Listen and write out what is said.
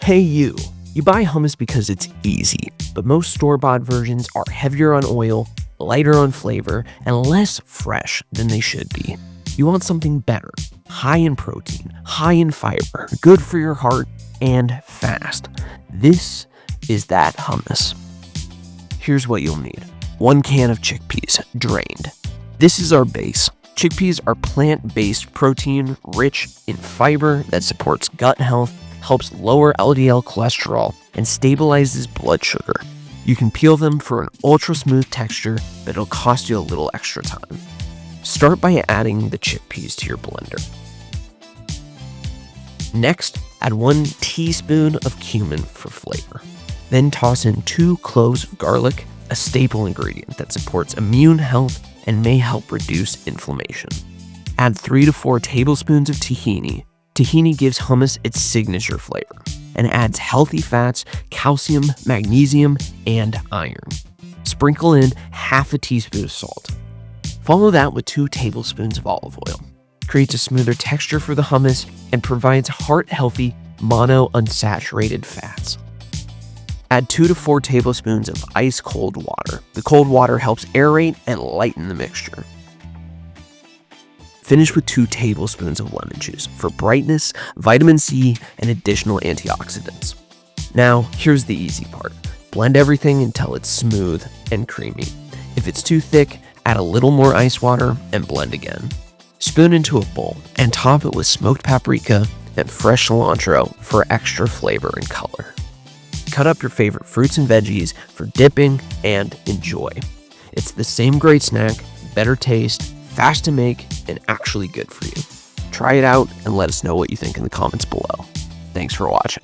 Hey you! You buy hummus because it's easy, but most store-bought versions are heavier on oil, lighter on flavor, and less fresh than they should be. You want something better, high in protein, high in fiber, good for your heart, and fast. This is that hummus. Here's what you'll need. 1 can of chickpeas, drained. This is our base. Chickpeas are plant-based protein rich in fiber that supports gut health, helps lower LDL cholesterol, and stabilizes blood sugar. You can peel them for an ultra-smooth texture, but it'll cost you a little extra time. Start by adding the chickpeas to your blender. Next, add 1 teaspoon of cumin for flavor. Then toss in 2 cloves of garlic, a staple ingredient that supports immune health and may help reduce inflammation. Add 3 to 4 tablespoons of tahini. Tahini gives hummus its signature flavor and adds healthy fats, calcium, magnesium, and iron. Sprinkle in half a teaspoon of salt. Follow that with 2 tablespoons of olive oil. Creates a smoother texture for the hummus and provides heart-healthy monounsaturated fats. Add 2 to 4 tablespoons of ice-cold water. The cold water helps aerate and lighten the mixture. Finish with 2 tablespoons of lemon juice for brightness, vitamin C, and additional antioxidants. Now, here's the easy part. Blend everything until it's smooth and creamy. If it's too thick, add a little more ice water and blend again. Spoon into a bowl and top it with smoked paprika and fresh cilantro for extra flavor and color. Cut up your favorite fruits and veggies for dipping and enjoy. It's the same great snack, better taste, fast to make, and actually good for you. Try it out and let us know what you think in the comments below. Thanks for watching.